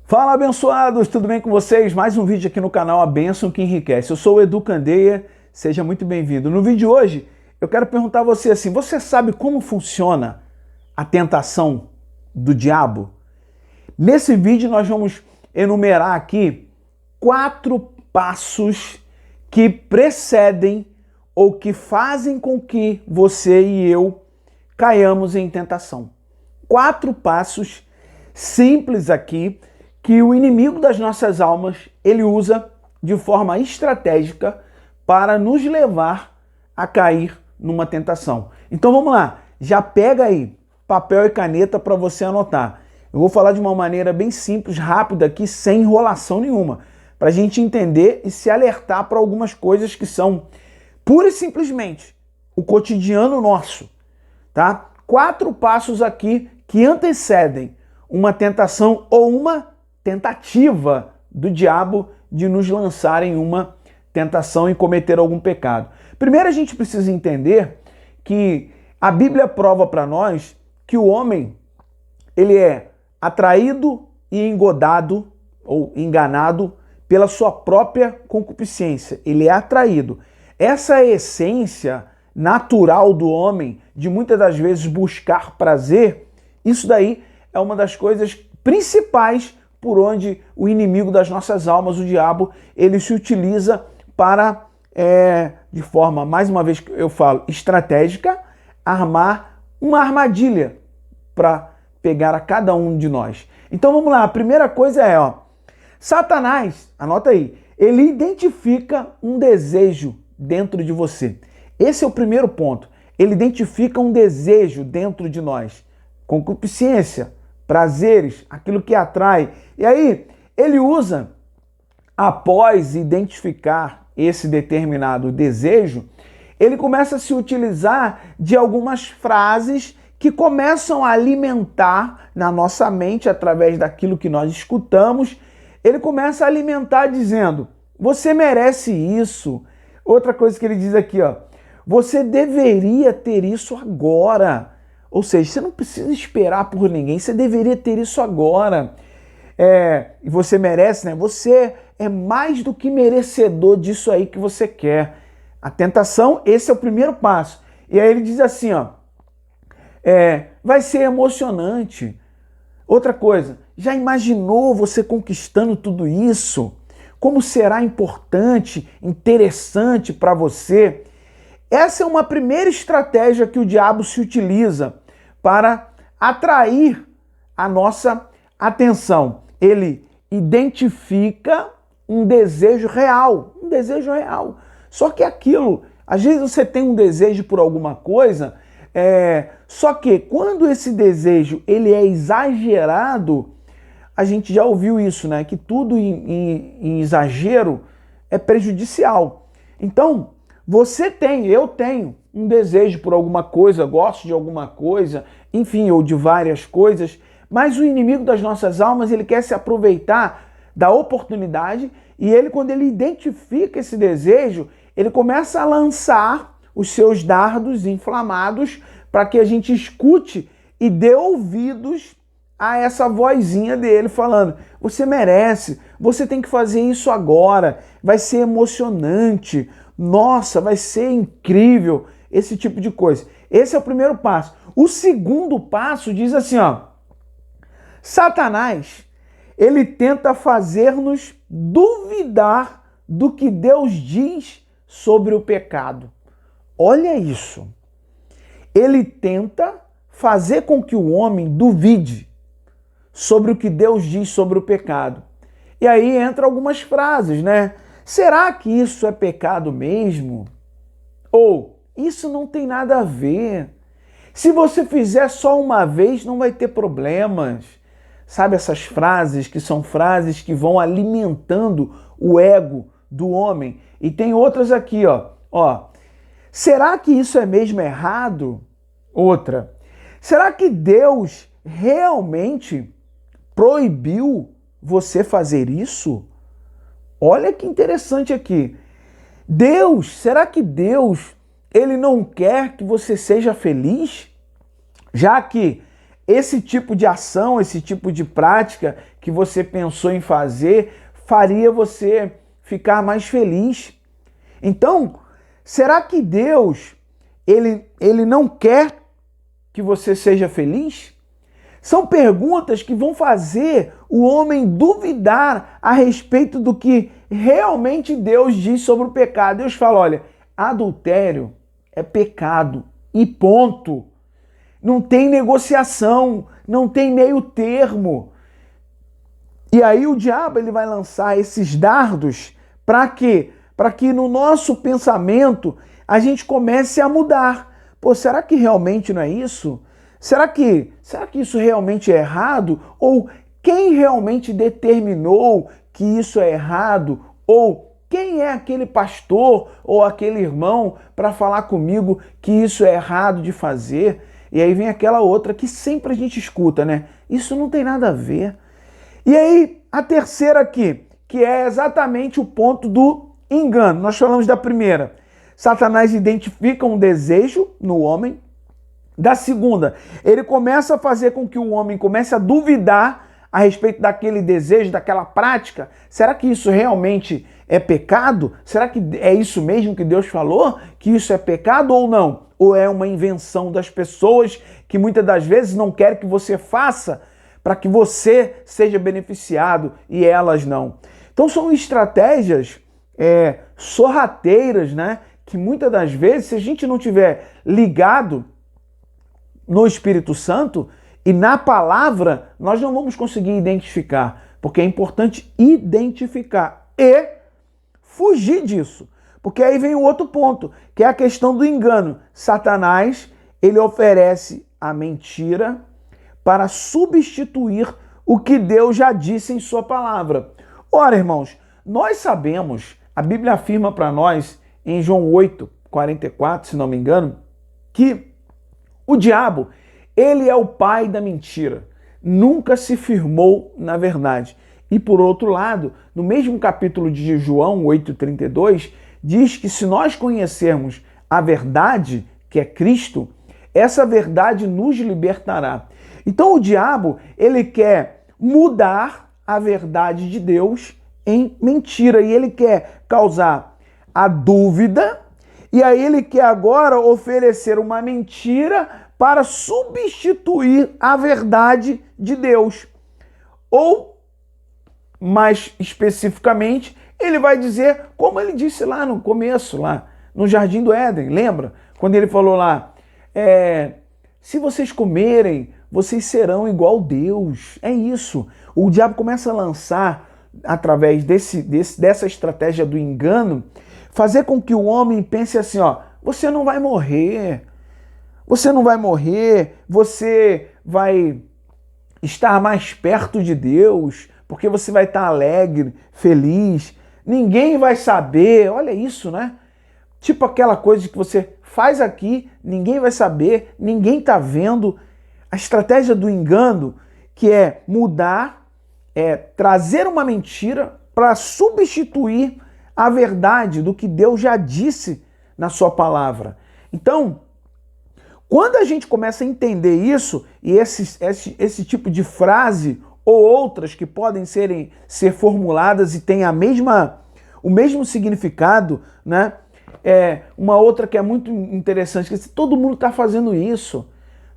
Fala, abençoados, tudo bem com vocês? Mais um vídeo aqui no canal A Bênção que Enriquece. Eu sou o Edu Candeia, seja muito bem-vindo. No vídeo de hoje, eu quero perguntar a você assim, você sabe como funciona a tentação do diabo? Nesse vídeo nós vamos enumerar aqui 4 passos que precedem ou que fazem com que você e eu caiamos em tentação. 4 passos simples aqui que o inimigo das nossas almas, ele usa de forma estratégica para nos levar a cair numa tentação. Então vamos lá, já pega aí papel e caneta para você anotar. Eu vou falar de uma maneira bem simples, rápida aqui, sem enrolação nenhuma, para a gente entender e se alertar para algumas coisas que são pura e simplesmente o cotidiano nosso, tá? 4 passos aqui que antecedem uma tentação ou uma tentativa do diabo de nos lançar em uma tentação e cometer algum pecado. Primeiro a gente precisa entender que a Bíblia prova para nós que o homem, ele é atraído e engodado ou enganado pela sua própria concupiscência. Ele é atraído. Essa essência natural do homem de muitas das vezes buscar prazer, isso daí é uma das coisas principais por onde o inimigo das nossas almas, o diabo, ele se utiliza para, de forma, mais uma vez que eu falo, estratégica, armar uma armadilha para pegar a cada um de nós. Então vamos lá, a primeira coisa é, Satanás, anota aí, ele identifica um desejo dentro de você. Esse é o primeiro ponto. Ele identifica um desejo dentro de nós. Concupiscência, prazeres, aquilo que atrai. E aí, ele usa, após identificar esse determinado desejo, ele começa a se utilizar de algumas frases que começam a alimentar na nossa mente, através daquilo que nós escutamos, ele começa a alimentar dizendo, você merece isso. Outra coisa que ele diz aqui, você deveria ter isso agora. Ou seja, você não precisa esperar por ninguém, você deveria ter isso agora. E você merece, né? Você é mais do que merecedor disso aí que você quer. A tentação, esse é o primeiro passo. E aí ele diz assim, vai ser emocionante. Outra coisa, já imaginou você conquistando tudo isso? Como será importante, interessante para você? Essa é uma primeira estratégia que o diabo se utiliza para atrair a nossa atenção. Ele identifica um desejo real, Só que aquilo, às vezes você tem um desejo por alguma coisa, só que quando esse desejo ele é exagerado, a gente já ouviu isso, né? Que tudo em exagero é prejudicial. Então, eu tenho um desejo por alguma coisa, gosto de alguma coisa, enfim, ou de várias coisas, mas o inimigo das nossas almas, ele quer se aproveitar da oportunidade e ele, quando ele identifica esse desejo, ele começa a lançar os seus dardos inflamados para que a gente escute e dê ouvidos a essa vozinha dele falando, você merece, você tem que fazer isso agora, vai ser emocionante, nossa, vai ser incrível, esse tipo de coisa. Esse é o primeiro passo. O segundo passo diz assim, Satanás, ele tenta fazer-nos duvidar do que Deus diz sobre o pecado. Olha isso. Ele tenta fazer com que o homem duvide sobre o que Deus diz sobre o pecado. E aí entra algumas frases, né? Será que isso é pecado mesmo? Ou, isso não tem nada a ver. Se você fizer só uma vez, não vai ter problemas. Sabe essas frases que são frases que vão alimentando o ego do homem? E tem outras aqui, será que isso é mesmo errado? Outra. Será que Deus realmente proibiu você fazer isso? Olha que interessante aqui. Será que Deus, ele não quer que você seja feliz? Já que esse tipo de ação, esse tipo de prática que você pensou em fazer, faria você ficar mais feliz. Então, será que Deus, ele não quer que você seja feliz? São perguntas que vão fazer o homem duvidar a respeito do que realmente Deus diz sobre o pecado. Deus fala, olha, adultério é pecado e ponto. Não tem negociação, não tem meio termo. E aí o diabo ele vai lançar esses dardos para quê? Para que no nosso pensamento a gente comece a mudar. Pô, será que realmente não é isso? Será que isso realmente é errado? Ou quem realmente determinou que isso é errado? Ou quem é aquele pastor ou aquele irmão para falar comigo que isso é errado de fazer? E aí vem aquela outra que sempre a gente escuta, né? Isso não tem nada a ver. E aí a terceira aqui, que é exatamente o ponto do engano. Nós falamos da primeira. Satanás identifica um desejo no homem. Da segunda, ele começa a fazer com que o homem comece a duvidar a respeito daquele desejo, daquela prática. Será que isso realmente é pecado? Será que é isso mesmo que Deus falou? Que isso é pecado ou não? Ou é uma invenção das pessoas que muitas das vezes não querem que você faça para que você seja beneficiado e elas não? Então são estratégias sorrateiras, né? Que muitas das vezes, se a gente não tiver ligado no Espírito Santo e na palavra, nós não vamos conseguir identificar, porque é importante identificar e fugir disso. Porque aí vem o outro ponto, que é a questão do engano. Satanás, ele oferece a mentira para substituir o que Deus já disse em sua palavra. Ora, irmãos, nós sabemos, a Bíblia afirma para nós, em João 8:44, se não me engano, que o diabo, ele é o pai da mentira. Nunca se firmou na verdade. E por outro lado, no mesmo capítulo de João 8:32, diz que se nós conhecermos a verdade, que é Cristo, essa verdade nos libertará. Então o diabo, ele quer mudar a verdade de Deus em mentira. E ele quer causar a dúvida. E aí ele quer agora oferecer uma mentira para substituir a verdade de Deus. Ou, mais especificamente, ele vai dizer, como ele disse lá no começo, lá no Jardim do Éden, lembra? Quando ele falou lá, se vocês comerem, vocês serão igual Deus. É isso. O diabo começa a lançar, através dessa estratégia do engano, fazer com que o homem pense assim, ó, você não vai morrer, você não vai morrer, você vai estar mais perto de Deus, porque você vai estar alegre, feliz, ninguém vai saber, olha isso, né? Tipo aquela coisa que você faz aqui, ninguém vai saber, ninguém tá vendo. A estratégia do engano, que é mudar, trazer uma mentira para substituir a verdade do que Deus já disse na sua palavra. Então, quando a gente começa a entender isso, e esse tipo de frase ou outras que podem ser formuladas e têm o mesmo significado, né? Uma outra que é muito interessante, que todo mundo está fazendo isso.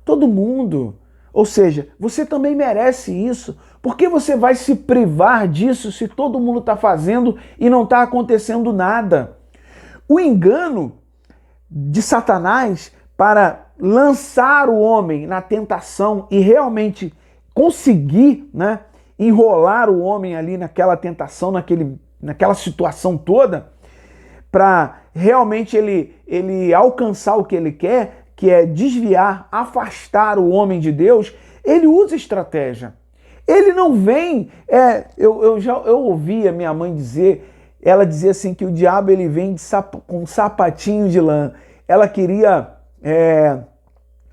Todo mundo. Ou seja, você também merece isso. Por que você vai se privar disso se todo mundo está fazendo e não está acontecendo nada? O engano de Satanás para lançar o homem na tentação e realmente conseguir, né, enrolar o homem ali naquela tentação, naquela situação toda, para realmente ele alcançar o que ele quer, que é desviar, afastar o homem de Deus, ele usa estratégia. Ele não vem... Eu ouvi a minha mãe dizer, ela dizia assim que o diabo ele vem com um sapatinho de lã. Ela queria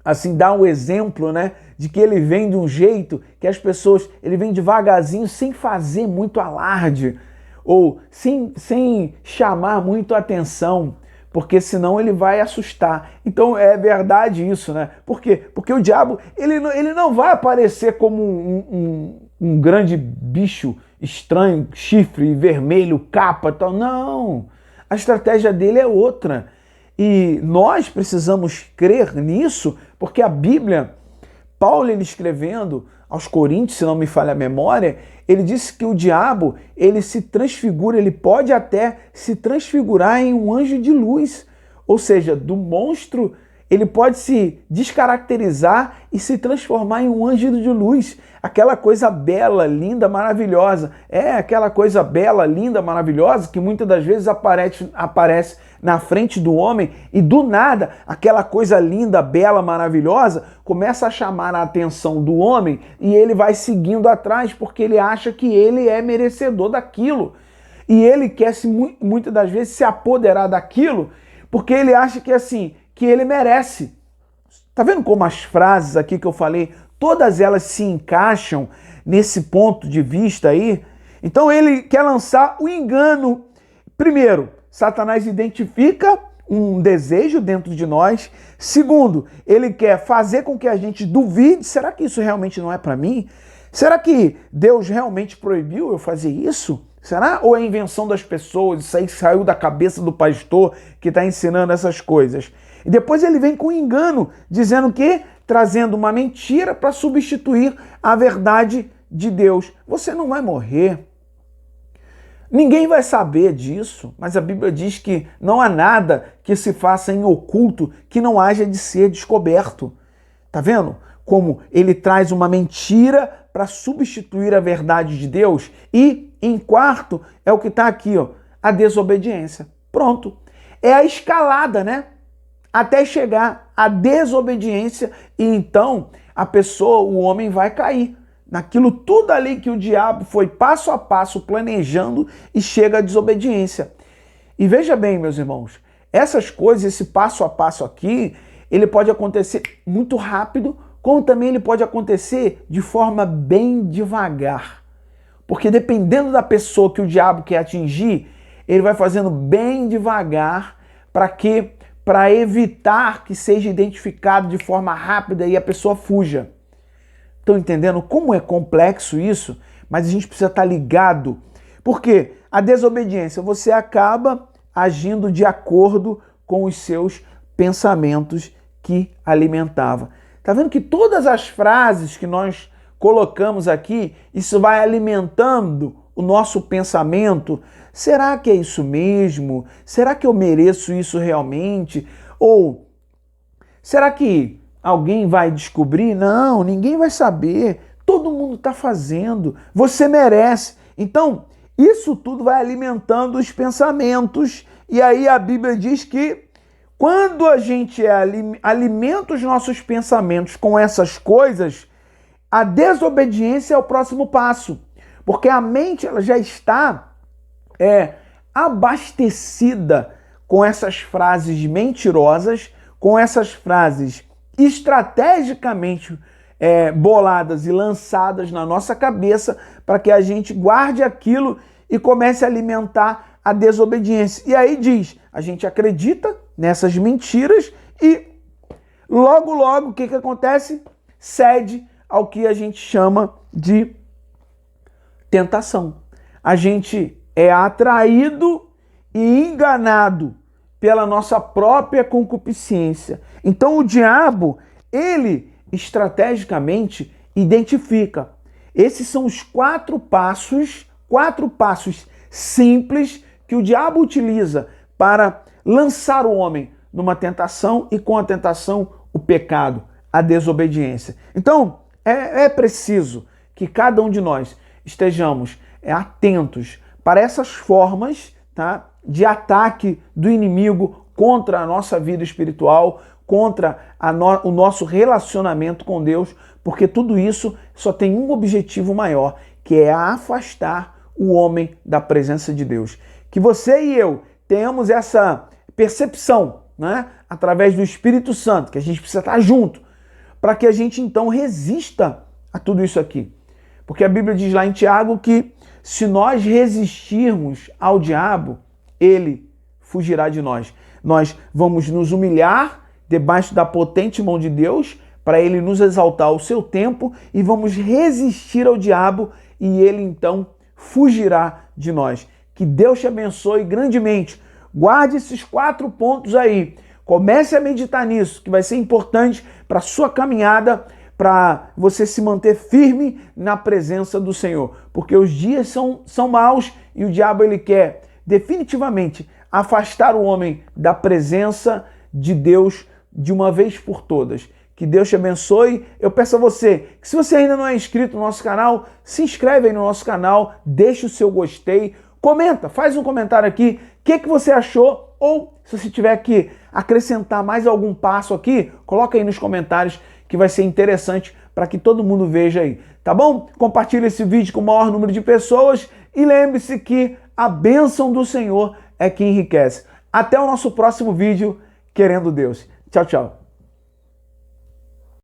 assim dar um exemplo, né, de que ele vem de um jeito que as pessoas... Ele vem devagarzinho, sem fazer muito alarde, ou sem chamar muito a atenção, porque senão ele vai assustar. Então é verdade isso, né? Por quê? Porque o diabo, ele não vai aparecer como um grande bicho estranho, chifre vermelho, capa e tal. Não! A estratégia dele é outra. E nós precisamos crer nisso, porque a Bíblia, Paulo, ele escrevendo aos Coríntios, se não me falha a memória, ele disse que o diabo, ele se transfigura, ele pode até se transfigurar em um anjo de luz. Ou seja, do monstro, ele pode se descaracterizar e se transformar em um anjo de luz. Aquela coisa bela, linda, maravilhosa. É aquela coisa bela, linda, maravilhosa que muitas das vezes aparece na frente do homem e do nada, aquela coisa linda, bela, maravilhosa começa a chamar a atenção do homem e ele vai seguindo atrás porque ele acha que ele é merecedor daquilo. E ele quer muitas das vezes se apoderar daquilo porque ele acha que assim, que ele merece. Tá vendo como as frases aqui que eu falei, todas elas se encaixam nesse ponto de vista aí? Então ele quer lançar o engano. Primeiro, Satanás identifica um desejo dentro de nós. Segundo, ele quer fazer com que a gente duvide. Será que isso realmente não é para mim? Será que Deus realmente proibiu eu fazer isso? Será? Ou é invenção das pessoas? Isso aí saiu da cabeça do pastor que está ensinando essas coisas. E depois ele vem com engano, dizendo que trazendo uma mentira para substituir a verdade de Deus. Você não vai morrer. Ninguém vai saber disso, mas a Bíblia diz que não há nada que se faça em oculto que não haja de ser descoberto. Tá vendo? Como ele traz uma mentira para substituir a verdade de Deus. E, em quarto, é o que está aqui, ó, a desobediência. Pronto. É a escalada, né? Até chegar à desobediência e então a pessoa, o homem vai cair naquilo tudo ali que o diabo foi passo a passo planejando e chega à desobediência. E veja bem, meus irmãos, essas coisas, esse passo a passo aqui, ele pode acontecer muito rápido, como também ele pode acontecer de forma bem devagar. Porque dependendo da pessoa que o diabo quer atingir, ele vai fazendo bem devagar para evitar que seja identificado de forma rápida e a pessoa fuja. Estão entendendo como é complexo isso? Mas a gente precisa estar ligado. Porque a desobediência, você acaba agindo de acordo com os seus pensamentos que alimentava. Está vendo que todas as frases que nós colocamos aqui, isso vai alimentando o nosso pensamento. Será que é isso mesmo? Será que eu mereço isso realmente? Ou será que alguém vai descobrir? Não, ninguém vai saber. Todo mundo está fazendo. Você merece. Então, isso tudo vai alimentando os pensamentos. E aí a Bíblia diz que quando a gente alimenta os nossos pensamentos com essas coisas, a desobediência é o próximo passo. Porque a mente ela já está abastecida com essas frases mentirosas, com essas frases estrategicamente boladas e lançadas na nossa cabeça para que a gente guarde aquilo e comece a alimentar a desobediência. E aí diz, a gente acredita nessas mentiras e logo, logo, o que acontece? Cede ao que a gente chama de tentação. A gente é atraído e enganado pela nossa própria concupiscência. Então o diabo, ele estrategicamente identifica. Esses são os quatro passos simples que o diabo utiliza para lançar o homem numa tentação e com a tentação o pecado, a desobediência. Então é preciso que cada um de nós estejamos atentos para essas formas, tá, de ataque do inimigo contra a nossa vida espiritual, contra o nosso relacionamento com Deus, porque tudo isso só tem um objetivo maior, que é afastar o homem da presença de Deus. Que você e eu tenhamos essa percepção, né, através do Espírito Santo, que a gente precisa estar junto, para que a gente então resista a tudo isso aqui. Porque a Bíblia diz lá em Tiago que se nós resistirmos ao diabo, ele fugirá de nós. nós vamos nos humilhar debaixo da potente mão de Deus, para ele nos exaltar ao seu tempo, e vamos resistir ao diabo e ele então fugirá de nós. Que Deus te abençoe grandemente. Guarde esses 4 pontos aí. Comece a meditar nisso, que vai ser importante para a sua caminhada, para você se manter firme na presença do Senhor. Porque os dias são maus e o diabo ele quer definitivamente afastar o homem da presença de Deus de uma vez por todas. Que Deus te abençoe. Eu peço a você que, se você ainda não é inscrito no nosso canal, se inscreve aí no nosso canal, deixa o seu gostei, comenta, faz um comentário aqui, o que você achou, ou se você tiver que acrescentar mais algum passo aqui, coloca aí nos comentários que vai ser interessante para que todo mundo veja aí, tá bom? Compartilhe esse vídeo com o maior número de pessoas e lembre-se que a bênção do Senhor é que enriquece. Até o nosso próximo vídeo, querendo Deus. Tchau, tchau.